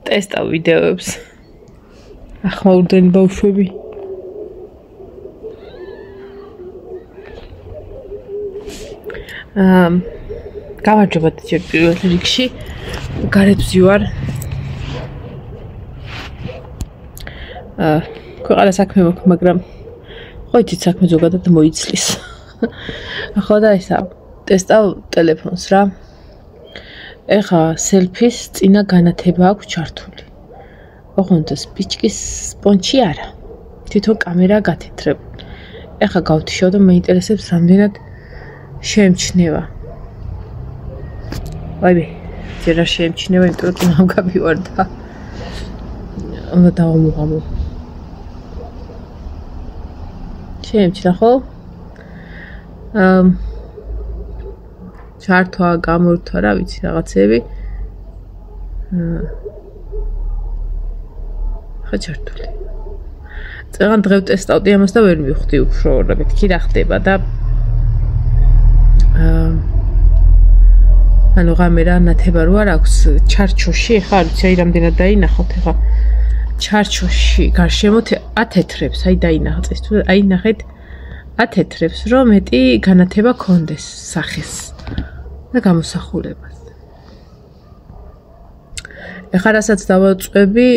ტესტავ ვიდეოებს. ახმაურდენი ბავშვები. გამარჯობათ ჯერ პირველ რიგში. გარეთ ვზივარ. ქვეყანა საქმე მაქვს, მაგრამ ხო იცით საქმე ზოგადად მოიცლის. ახლა და ისა ტესტავ ტელეფონს რა. ეხა სელფის წინა განათება აქვს ჩართული. ოღონდ სპიჩკის სპონჩი არა. თვითონ კამერა გათეთრებული. ეხა გავთიშავ და მეინტერესებს რამდენად შეემჩნევა. ვაიმე, ჯერ არ შეემჩნევა, იმიტომ რომ წინამ გავივარ და უნდა დავამოღამო. შეემჩნია ხო? ჩართვა, გამორთვა, რა ვიცი, რაღაცები. ხა ჩართული. წეგან დღევ ტესტავდი ამას და ვერ მივხვდი უფრო რა მეთქი რა ხდება და ანუ ღამე რა ნათება რო არ აქვს ჩარჩოში, ხა არ ვიცი აი რამდენად დაინახავთ ხა ჩარჩოში გარშემოთ ათეთრებს, აი დაინახეთ თუ აი ნახეთ ათეთრებს რომ მეტი განათება კონდეს სახეს და გამოსახულებას. ეხლა რასაც დავაწვევი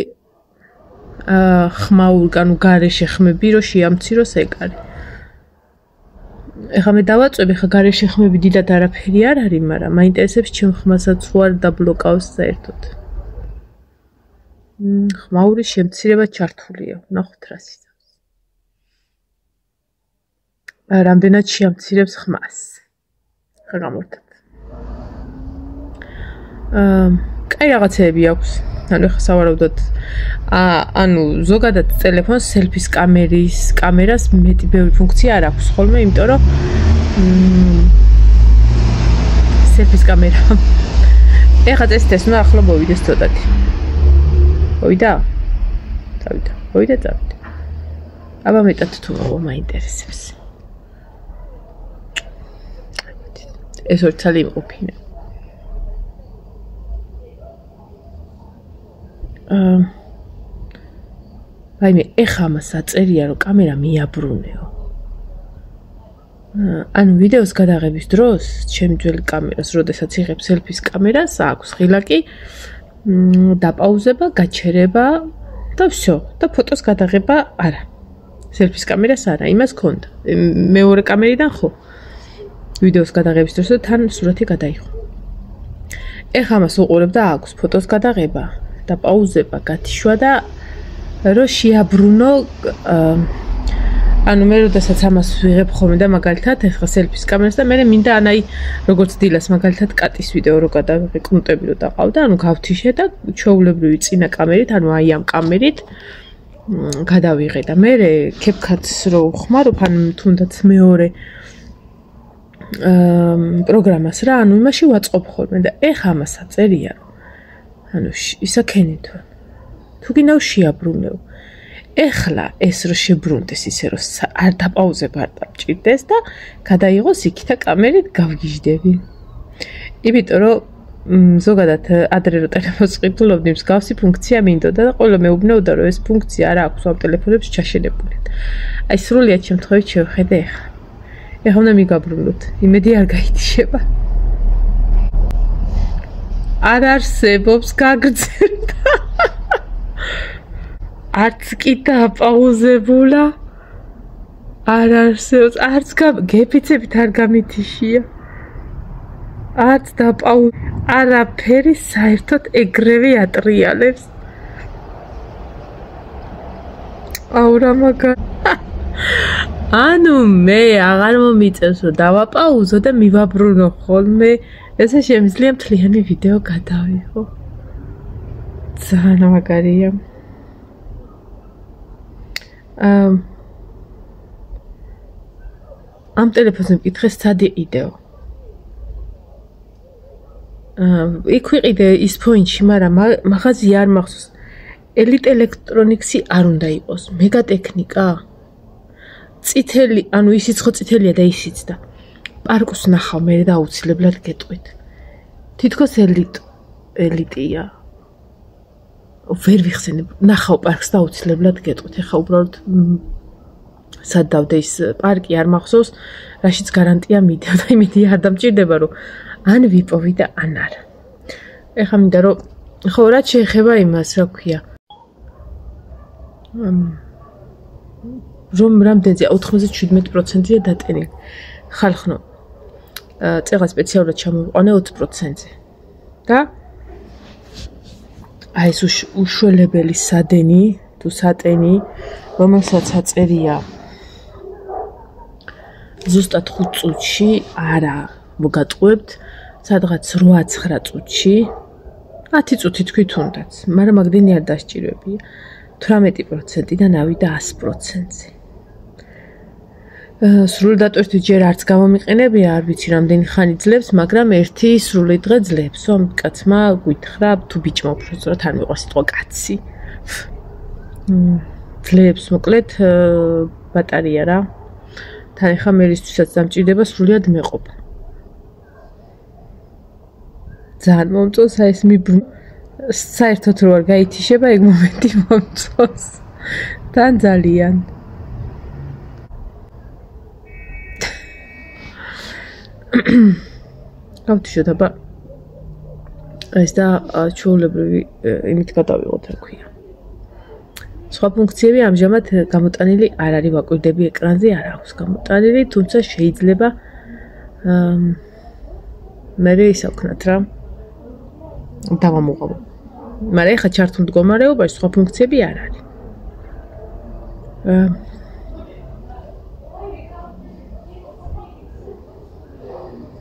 ხმაურგან გარეშე ხმები რო შეამციროს ეკარი. ეხლა მე დავაწვევი, ხა გარეშე ხმები დიდად არაფერი არ არის, მაგრამ მაინტერესებს ჩემ ხმასაც უარ დაბლოკავს საერთოდ. ხმაურის შემცირება ჩართულია, ნახოთ რა სიზავს. რამდენად შეამცირებს ხმას. ხა გამორთად. კაი რაღაცეები აქვს. ანუ ეხა სავარაუდოდ ანუ ზოგადად ტელეფონს სელფის კამერას მეტი ბევრი ფუნქცია არ აქვს ხოლმე, იმიტომ რომ სელფის კამერა. ეხა წესით უნდა ახლა მოვიდეს ცოტათი. მოვიდა? წავიდა. აბა მეტად თუ მაინტერესებს. ეს ორი ცალი იმყოფინა. ვაიმე, ეხა ამას აწერია, რომ კამერა მიაბრუნეო. ანუ ვიდეოს გადაღების დროს, ჩემი ძველი კამერას, როდესაც იღებ სელფის კამერას, აქვს ღილაკი, დაპაუზება, გაჩერება და всё, და ფოტოს გადაღება არა. სელფის კამერას არა, იმას ქონდა. მეორე კამერიდან ხო. ვიდეოს გადაღების დროს და თან სურათი გადაიღო. ეხა ამას უყურებ და აქვს ფოტოს გადაღება. და პაუზება გათიშვა და რო შეაბრუნო ანუ მე როდესაც ამას ვიღებ ხოლმე და მაგალითად ეხლა სელფის კამერას და მე მინდა ანაი როგორც დილას მაგალითად კატის ვიდეო რო გადავიღე კუნტები რო დაყავდა ანუ გავთიშე და ჩვეულებრივი წინა კამერით ანუ აი ამ კამერით გადავიღე და მე CapCut-ს რო ვხმარობ ან თუნდაც მეორე პროგრამას რა ანუ იმაში ვაწყობ ხოლმე და ეხლა ამას აწერია ანუ ისაქენითო თუ გინდაო შეაბრუნეო ეხლა ეს რო შებრუნდეს ისე რომ არ დაპაუზება არ დამჭირდეს და გადაიღოს იქით და კამერით გავგიჟდები იმიტომ რომ ზოგადად ადრე რო ტელეფონს ყიდულობდი მსგავსი ფუნქცია მინდოდა და ყველა მეუბნეოდა რომ ეს ფუნქცია არ აქვს ამ ტელეფონებში ჩაშენებული აი სრულიად შემთხვევით შევხედე ეხლა უნდა მიგაბრუნოთ იმედი არ გაითიშება არ არსებობს გაგრძელდა არც კი დაპაუზებულა არ არსებობს არც გეფიცებით არ გამითიშია არც არაფერი საერთოდ ეგრევე ატრიალებს აურა მაგა ანუ მე აღარ მომიწევს რომ დავაპაუზო და მივაბრუნო ხოლმე ესე შემიძლია მთლიანი ვიდეო გადავიღო ძალიან მაგარია ამ ტელეფონზე მკითხე სად იყიდეო იქ ვიყიდე ის ფონში მაგრამ მაღაზია არ მახსოვს ელიტ ელექტრონიქსი არ უნდა იყოს მეგატექნიკა წითელი ანუ ისიც ხო წითელია და ისიც და პარკს ნახავ მე და აუცილებლად გეტყვით თითქოს ელიტია ვერ ვიხსენებ, ნახავ პარკს და აუცილებლად გეტყვით. ეხლა უბრალოდ სად დავდე ის პარკი არ მახსოვს, რაშიც გარანტია მიდევ და იმედი არ დამჭირდება, რომ ან ვიპოვი და ან არა. ეხლა მინდა რომ ხო რაც შეეხება იმას, რა ქვია. რომ რამდენზე 97%-ია დატენილი. ხალხნო წეღა სპეციალურად ჩამოვიყვანე 20%-ზე. და აი ეს უშველებელი სადენი თუ სატენი, რომელსაც აწერია ზუსტად 5 წუთში, არა მოგატყუებთ, სადღაც 8-9 წუთში, 10 წუთი თქვით უნდაც, მაგრამ მაგდენი არ დასჭირებია. 18%-დან ავიდა 100%-ზე. სრული დატვირთვით ჯერ არც გამომიყენებია, არ ვიცი რამდენი ხანი ძლებს, მაგრამ ერთი სრული დღე ძლებს. ამ კაცმა გვითხრა, თუ ბიჭმა უბრალოდ არ მიყვარს სიტყვა კაცი. ძლებს, მოკლედ ბატარია რა. თან ახლა მერისთვისაც დამჭირდება სრულიად მეყოფა. ძალიან მომწონს აი ეს საერთოდ რო არ გაითიშება ეგ მომენტი მომწონს. თან ძალიან. გავთიშოთ აბა ეს და ჩვეულებრივი იმით გადავიღოთ რა ქვია. სხვა ფუნქციები ამჟამად გამოტანილი არ არის, ვაკვირდები ეკრანზე არ აქვს გამოტანილი, თუმცა შეიძლება მე ისე ვქნათ რა. დავამოყავო. მაგრამ ეხლა ჩართულ მდგომარეობაში სხვა ფუნქციები არ არის.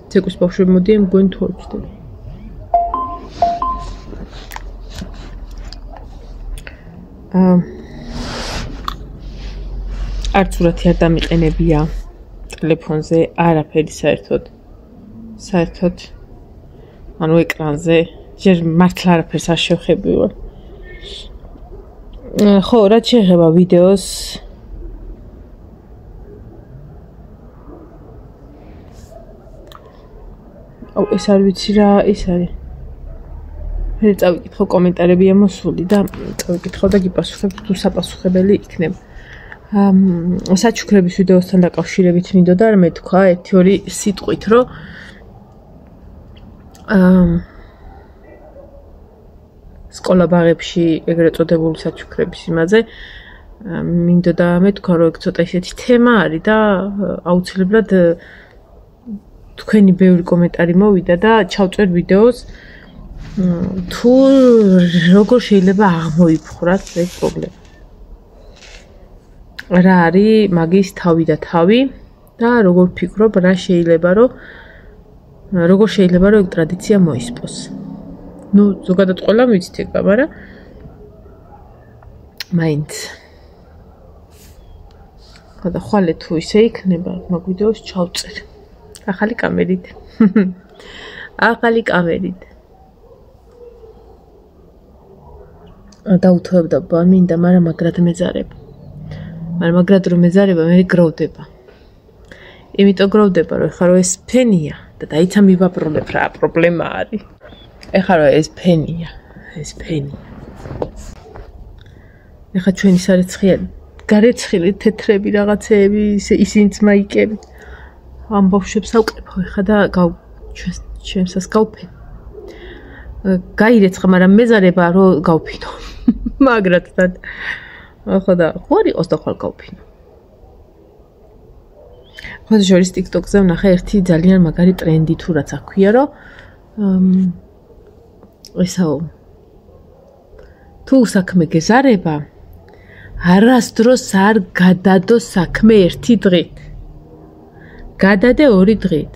ცეკვის ბავშვები მოდიან მგონი თუ არ ვჩდები. არც სურათი არ დამიყენებია ტელეფონზე, არაფერი საერთოდ ანუ ეკრანზე ჯერ მართლა არაფერს არ შევხები ვარ. ხო, რაც შეეხება ვიდეოს ეს არ ვიცი რა ის არის. მე წავიკითხო კომენტარები ამოსული და წავიკითხო და გიპასუხებ თუ საპასუხებელი იქნება. საჩუქრების ვიდეოსთან დაკავშირებით მინდოდა რომ მე თქვა 1-2 სიტყვით რომ სკოლა ბაღებში ეგრეთ წოდებული საჩუქრების იმაზე მინდოდა მე თქვა რომ ეგ ცოტა ისეთი თემა არის და აუცილებლად თქვენი ბევრი კომენტარი მოვიდა და ჩავწერ ვიდეოს თუ როგორ შეიძლება აღმოიფხვრათ ეს პრობლემა. რა არის მაგის თავი და თავი და როგორ ფიქრობ რა შეიძლება რომ ეგ ტრადიცია მოისპოს. ნუ ზოგადად ყველა მიცით ეგა, მაგრამ მაინც ხოდა ხვალე თუ ისე იქნება მაგ ვიდეოს ჩავწერ. ახალი კამერით. დაუთოებდა მინდა, მაგრამ მაგრად მეძარება. მაგრამ მაგრად რომ მეძარება, მე გროვდება. იმიტომ გროვდება, რომ ეხლა რომ ეს ფენია და დაიცა მივაპრობებ რა პრობლემა არის. ეხლა რომ ეს ფენია. ეხლა ჩვენი სარეცხიანი გარეცხილი თეთრები რაღაცეები, ისინიც მაიკები. ამ ბავშვებს ავყებო ეხლა და ჩვენსაც გავფენ. გაირეცხა, მაგრამ მეძარება რომ გავფინო. მაგრად ხო და ხო არ იყოს და ხვალ გავფინო. ხოდა შორის TikTok-ზე ვნახე ერთი ძალიან მაგარი ტრენდი თუ რაც აქვია, რომ ესაო თუ საქმე გეზარება, არასდროს არ გადადო საქმე ერთი დღით. გადადე 2 დღით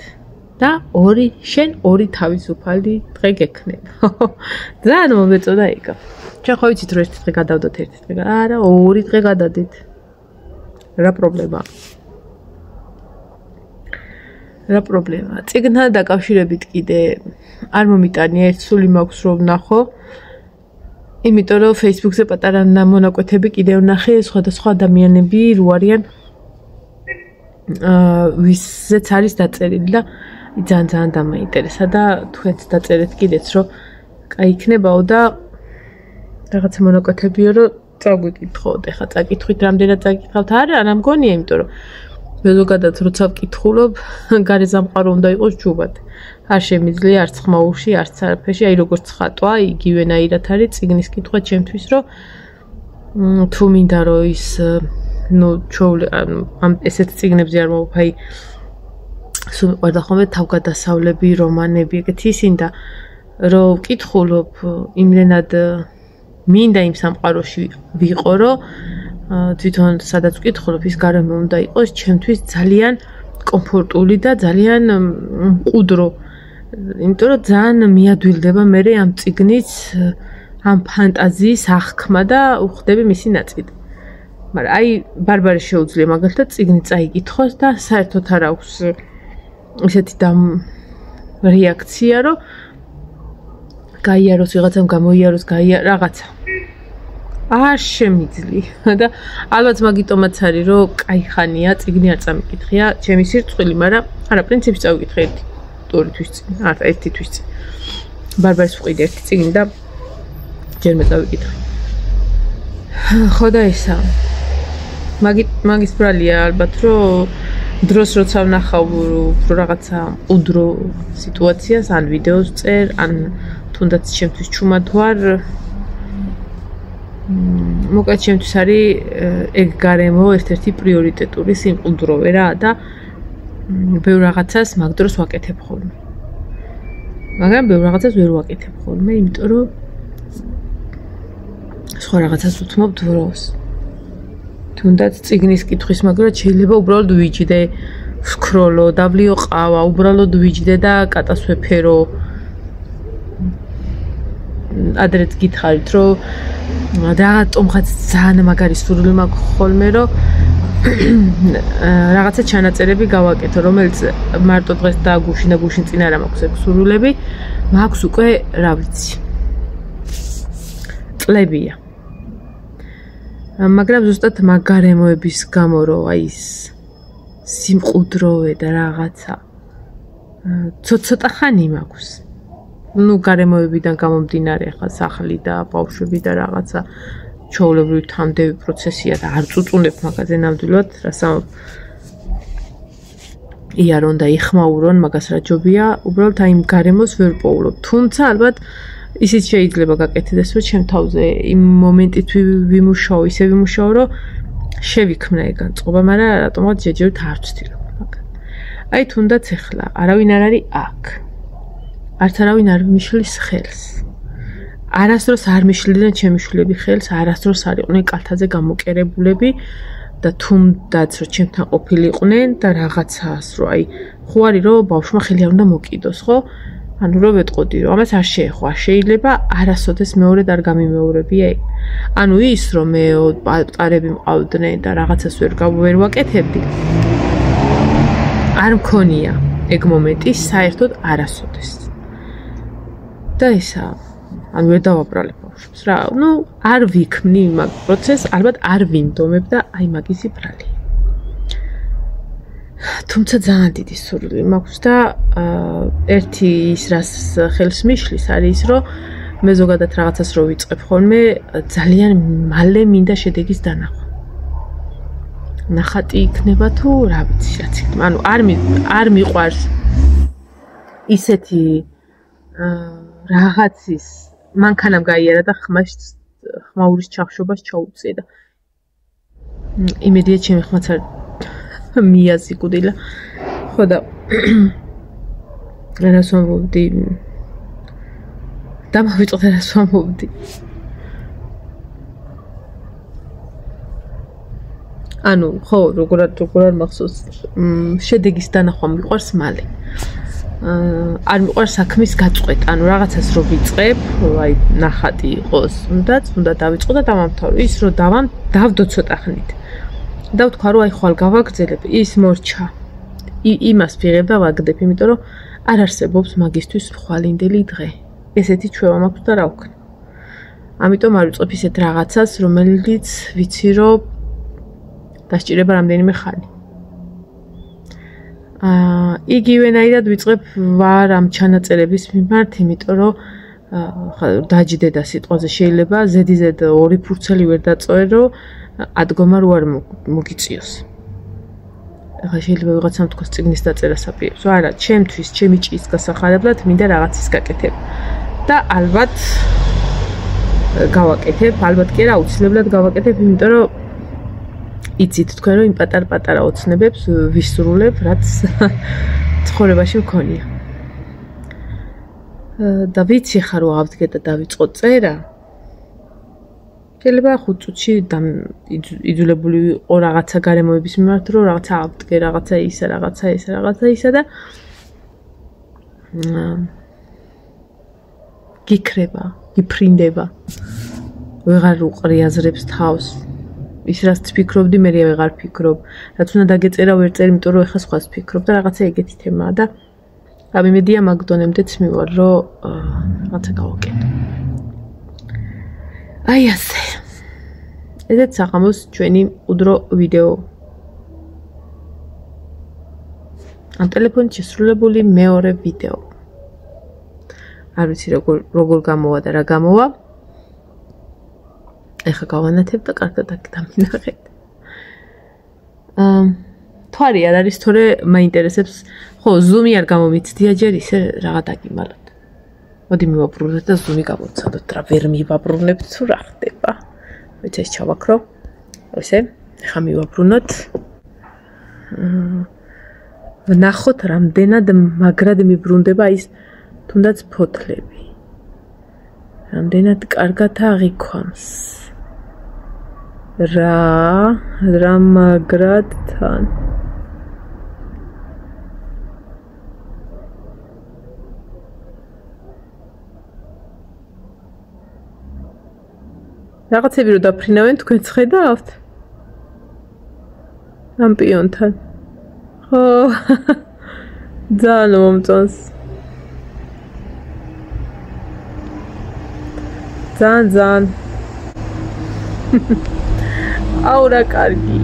და შენ 2 თავისუფალი დღე გექნება. ძალიან მომეწონა ეგა. ჩვენ ხო ვიცით რომ ერთი დღე გადავდოთ ერთი დღე. არა, 2 დღე გადადით. რა პრობლემაა? წიგნთან დაკავშირებით კიდე არ მომიტანია, ერთ სული მაქვს რომ ვნახო. იმიტომ რომ Facebook-ზე პატარა მონაკვეთები კიდე ვნახე, სხვადასხვა ადამიანები რო არიან ვისაც არის დაწერილი და ძალიან დამაინტერესა და თქვენც დაწერეთ კიდეც რომ კაი იქნებაო და რაღაცა მონაკვეთებიო, რომ წაგვიკითხოთ, ეხლა წაკითხვით, რამდენად წაკითხავთ, არა, რა მგონია, იმიტომ რომ მე ზოგადად როცა ვკითხულობ, გარეზამყარო უნდა იყოს ჯუბად. არ შემიძლია არც ხმაურში, არც არაფერში, აი როგორც ხატვა, იგივენაირად არის წიგნის კითხვა ჩემთვის, რომ თუ მინდა რომ ის ამ ესეთ წიგნებზე არ მოვფ, აი სულ მიყვარდა ხოლმე თავგადასავლები, რომანები, ეგეთი ისინდა, რომ ვკითხულობ, იმდენად მინდა იმ სამყაროში ვიყო, რომ თვითონ სადაც ვკითხულობ, ის გარემო უნდა იყოს ჩემთვის ძალიან კომფორტული და ძალიან მყუდრო. იმიტომ რომ ძალიან მიადვილდება მე ამ წიგნის ამ ფანტაზიის აღქმა და უხდები მისი ნაწილი. მაგრამ აი ბარბარეს შეუძლია მაგალითად წიგნი წაიკითხოს და საერთოდ არ აქვს ისეთი რეაქცია, რომ გაიაროს ვიღაცამ გამოიაროს რაღაცა. არ შემიძლია და ალბათ მაგიტომაც არის, რომ კაი ხანია, წიგნი არ წამიკითხია, ჩემი სირწყვილი, მაგრამ არა, პრინციპში წავიკითხე ორი თვის წინ, არა, ერთი თვის წინ. ბარბარეს ვყიდე ერთი წიგნი და ჯერმე წავიკითხე. ხო და ისა. მაგის ბრალია ალბათ, რომ დროს როცა ვნახავ უფრო რაღაცა უდრო სიტუაციას, ან ვიდეოს წერ, ან თუნდაც ჩემთვის ჩუმად ვარ, მოკლედ ჩემთვის არის ეგ გარემო ერთ-ერთი პრიორიტეტული სიმყუდროვე რა და ბევრ რაღაცას მაგ დროს ვაკეთებ ხოლმე. მაგრამ ბევრ რაღაცას ვერ ვაკეთებ ხოლმე, იმიტომ რომ სხვა რაღაცას უთმობ დროს. თუნდაც წიგნის კითხვის მაგრად შეიძლება უბრალოდ ვიჯდე, ვსკროლო, დაბლიო ყავა, უბრალოდ ვიჯდე და კატას ვეფერო. ადრეც გითხარით, რომ რატომღაც ძალიან მაგარი სურვილი მაქვს ხოლმე, რომ რაღაცა ჩანაწერები გავაკეთო, რომელიც მარტო დღეს და გუშინ წინ არ მაქვს ეგ სურვილები, მაქვს უკვე, რა ვიცი. წლებია. მაგრამ ზუსტად მაგარემოების გამო, რომ აი ეს სიმყუდროვე და რაღაცა ცოტა ხანი მაქვს. გარემოებიდან გამომდინარე ხა სახლი და ბავშვები და რაღაცა ჩაოლებრივი თამდევი პროცესია და არ წუწუნებ მაგაზე ნამდვილად, რასაო იარონ და იხმაურონ მაგას რა ჯობია, უბრალოდ აი იმ გარემოს ვერ პოულობ. თუმცა ალბათ ისიც შეიძლება გაკეთდეს, რომ ჩემ თავზე იმ მომენტით ვიმუშაო, ისე ვიმუშაო, რომ შევიქმნა ეგ განწყობა, მაგრამ რატომღაც ჯერჯერობით არ ვცდილობ მაგას. აი თუნდაც ეხლა არავინ არ არის აქ. არც არავინ არ მიშლის ხელს. არასდროს არ მიშლიდნენ ჩემი შვილები ხელს, არასდროს არ იყვნენ კალთაზე გამოკერებულები და თუნდაც რომ ჩემთან ყოფილიყვნენ და რაღაცას, რომ აი ხო არის რომ ბავშვმა ხელი არ უნდა მოკიდოს, ხო? ანუ რომ ვეტყოდი, რომ ამას არ შეეხო, არ შეიძლება არასოდეს მეორედ არ გამიმეორებია ეგ. ანუ ის რომ მე პატარები მყავდნენ და რაღაცას ვერ ვაკეთებდი. არ მქონია ეგ მომენტი საერთოდ არასოდეს. და ისა, ანუ ვერ დავაბრალებ ბავშვებს რა. არ ვიქმნი მაგ პროცესს, ალბათ არ ვინდომებ და აი მაგისი ბრალი. თუმცა ძალიან დიდი სურვილი მაქვს და ერთი ის რას ხელს მიშლის არის ის, რომ მე ზოგადად რაღაცას რო ვიწყებ ხოლმე, ძალიან მალე მინდა შედეგის დანახვა. ნახატი იქნება თუ რა ვიცი, რაც იქნება. ანუ არ მიყვარს ისეთი რაღაცის მანქანამ გაიარა და ხმაურის ჩახშობას ჩაუწია და იმედია ჩემი ხმაც არ მიაზიგუდილა. ხო და რას ვამბობდი? დამავიწყდა რას ვამბობდი? ანუ ხო, როგორ არ მახსოვს, შედეგის დანახვა მიყვარს მალე. არ მიყვარს საქმის გაწყვეტა, ანუ რაღაცას რო ვიწყებ, აი ნახატი იყოს, უნდა დავიწყო და დავამთავრო. ის რო დავდო ცოტა ხნით. და ვთქვა რომ აი ხვალ გავაგრძელებ, ის მორჩა. იმას ვიღებ და ვაგდებ, იმიტომ რომ არ არსებობს მაგისთვის ხვალინდელი დღე. ესეთი ჩვევა მაქვს და რა ვქნა. ამიტომ არ ვიწყებ ისეთ რაღაცას, რომელიც ვიცი რომ დასჭირება რამდენიმე ხანი. იგივენაირად ვიწყებ ვარ ამ ჩანაწერების მიმართ, იმიტომ რომ დაჯდედა სიტყვაზე შეიძლება ზედიზედ ორი ფურცელი ვერ დაწოერო ადგომა რო არ მოგიწიოს. ახლა შეიძლება ვიღაცამ თქვას წიგნის დაწერას აპირებს. არა, ჩემთვის, ჩემი ჭიის გასახარებლად მინდა რაღაცის გაკეთება. და ალბათ გავაკეთებ, ალბათ კი არა, აუცილებლად გავაკეთებ, იმიტომ რომ იცით თქვენ რომ იმ პატარ-პატარა ოცნებებს ვისრულებ, რაც ცხოვრებაში მქონია. და ვიცი ხა რომ ავდგე და დავიწყო წერა. შეიძლება 5 წუთში იძულებული ვიყო რაღაცა გარემოების მიმართ, რომ რაღაცა ავდგე, რაღაცა ისა და გიქრება, გიფრინდება. ვეღარ უყრი აზრებს თავს. ის რაც ფიქრობდი, მე ვეღარ ფიქრობ. რაც უნდა დაგეწერა, ვერ წერ, იმიტომ რომ ეხლა სხვას ფიქრობ და რაღაცა ეგეთი თემაა და ამიმედია მაგდონემდეც მივარ, რომ რაღაცა გავაკეთო. აი ასე. ესეც საღამოს ჩვენი უდრო ვიდეო. ამ ტელეფონით შესრულებული მეორე ვიდეო. არ ვიცი როგორ გამოვა და რა გამოვა. ეხლა გავანათებ და კარგად დამინახეთ. თვარი არ არის, თორე მაინტერესებს, ხო, ზუმი არ გამომიცდია ჯერ ისე რაღა დაგიმალოთ. მოდი მივაბრუნოთ და ზუმი გამოვცადოთ, რა ვერ მივაბრუნებთ თუ რა ხდება. მეც ეს ჩავაქრო. ესე, ახლა მივაბრუნოთ. ვნახოთ რამდენად მაგრად მიბრუნდება ის თუნდაც ფოთლები. რამდენად კარგად აღიქვამს. რა მაგრად თან. რაღაცები რო დაფრინავენ თქვენც ხედავთ? ამ პიონთან. ხო. ძალიან მომწონს. ძალიან. აუ რა კარგი.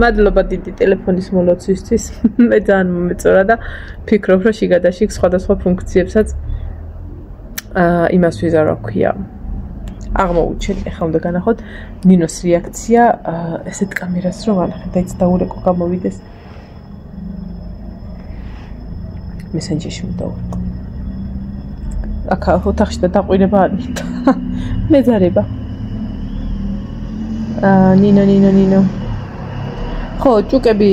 მადლობა დიდი ტელეფონის მოლოცვისთვის. მე ძალიან მომეწონა და ფიქრობ რომ შიგადაშიგ სხვადასხვა ფუნქციებსაც იმას ვიზარ რა ქვია. აღმოუჩენ, ახლა უნდა განახოთ ნინოს რეაქცია ესეთ კამერას რომ ანახეთ და ის დაურეკო გამოვიდეს. მესენჯერში მოდაურეკო. აქ ოთახში და დაყვირება არ მითხრა. მეძარება. ნინო. ხო, ჭუკები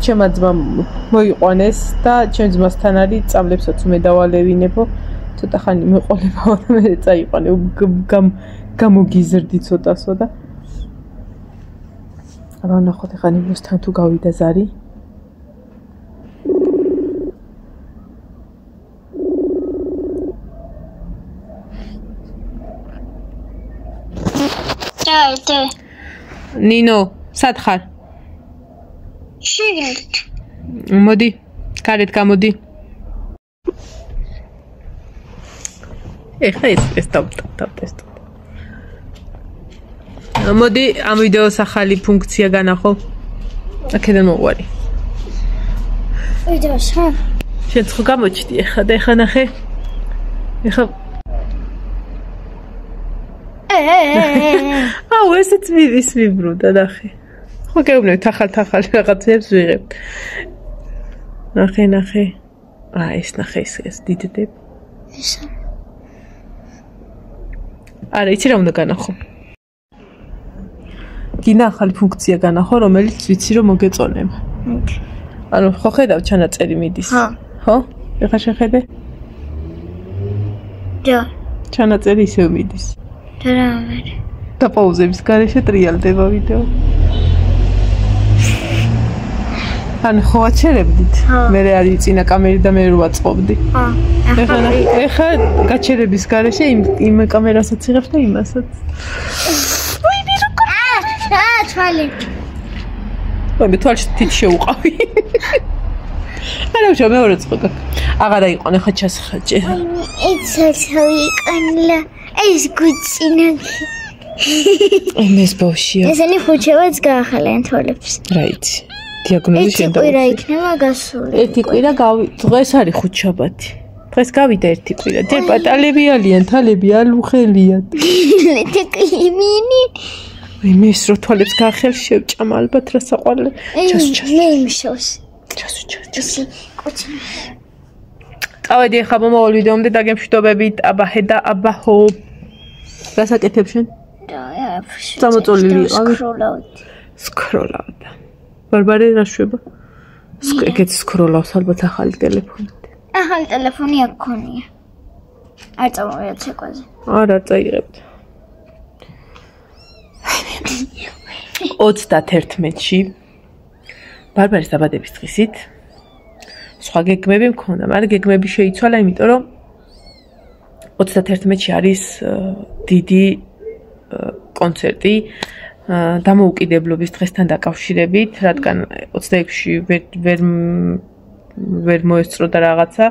ჩემმა ძმამ მოიყვანეს და ჩემ ძმასთან არის წამლებსაც მე დავალევინებო. ცოტა ხანი მეყოლებაო და მე წაიყვანე გამოგიზრდი ცოტასო და აბა ნახოთ ახლა ნინოსთან თუ გავიდა ზარი. Čau, ნინო, სად ხარ? შიგნით. მოდი, კარეთ გამოდი. ეხლა ეს დავტესტო. მოდი, ამ ვიდეოს ახალი ფუნქცია განახო. აქედან მოყვარი. ვიდეოს, ხა? შენ ხო გამოჩდი ეხლა და ეხლა ნახე. ეხლა აუ ესეც მის მიბრუნდა ნახე. ხო გეუბნებით ახალ რაღაცებს ვიღებ. ნახე. ეს ნახე ეს დიდდებ. ესა. არა, იცი რა უნდა განახო. გინდა ახალი ფუნქცია განახო, რომელიც ვიცი რომ მოგეწონება. ანუ ხო ხედავ ჩანაწერი მიდის. ხო? ეხლა შეხედე? და. ჩანაწერი ისევ მიდის. რა ამერ. და პაუზების გარეშე ტრიალდება ვიდეო. ან ხო აჩერებდით? მე არის წინა კამერი და მე რო ვაწყობდი. ეხლა გაჩერების გარეშე იმ კამერასაც იღებ და იმასაც. ვაიმე როგორ? თვალი. მე თვალში თით შეუყავი. არა უშო მეორე წყო. აღარა იყონ ხა ჩასხაჭე. ეცაცა ვიყანლა. ეს გუცინა. ეს ბავშვია. ესენი ხუჩევაც გაახალენ თვალებს. რა იცი. დიაგნოზი შენ და. კვირა იქნება გასული. ერთი კვირა დღეს არის ხუთშაბათი. დღეს გავიდა ერთი კვირა. ჯერ პატალები ალიან, თალები ალუხელიან. ლეთეკიმინი. მე ის რო თვალებს გაახელ შევჭამ ალბათ რა საყვარელი. ჩას. მე იმშოს. ჩას. კუჩი. წავედი ახლა მომავალ ვიდეომდე დაგემშვიდობებით. აბაჰე და აბაჰო. გასაკეთებ შენ? წამოწოლილი იყავი? სკროლავთ. ბარბარე რა შვება? ეგეც სკროლავს ალბათ ახალი ტელეფონით. ახალი ტელეფონი აქ ქონია. არ წამოვიდა ცეკვაზე. არა, წაიღებთ. 31-ში ბარბარის დაბადების დღისით სხვა გეგმები მქონდა, მაგრამ გეგმები შეიცვალა, იმიტომ რომ 31-ში არის დიდი კონცერტი დამოუკიდებლობის დღესთან დაკავშირებით, რადგან 26-ში ვერ მოესწროდა რაღაცა.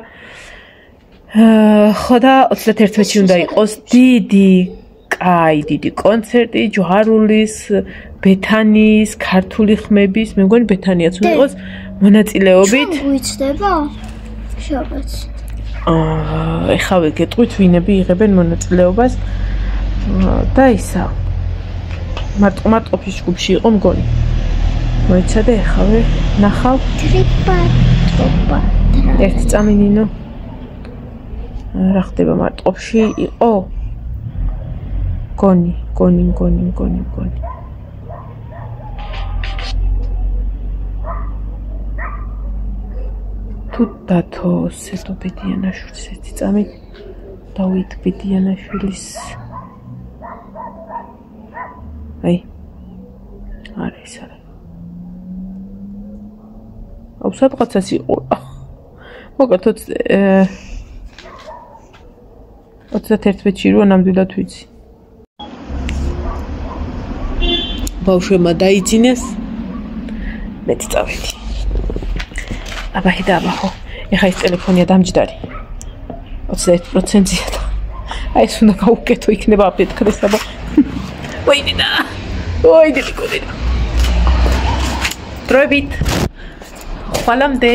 ხო და 31-ში უნდა იყოს დიდი კონცერტი ჯვარულის, ბეთანიის, ქართული ხმების, მე მგონი ბეთანიაც უნდა იყოს მონაწილეობით. გვიცდება? შაბათს. ეხავე გეტყვით ვინები იღებენ მონაწილეობას და ისა მარტყოფის ჯგუფში იყო მგონი. მოიცადე ეხავე ნახავ ტრიპა. ერთი წამინინო. რა ხდება მარტყოფში იყო? გონი. თუ დათო სეტო ბედიანაშვილის ერთი წამი დავით ბედიანაშვილის აი არა ის არა აუ სადღაცას იყო მოგეთოთ 31-ში რო ნამდვილად ვიცი ბავშვებმა დაიძინეს მეც წავედი აბაჰე და აბაჰო ეხა ეს ტელეფონია დამჯდარი 21%-ია და აი ეს უნდა გავუკეთო იქნება აფეთქდეს აბა ვაიდინა დროებით ხვალამდე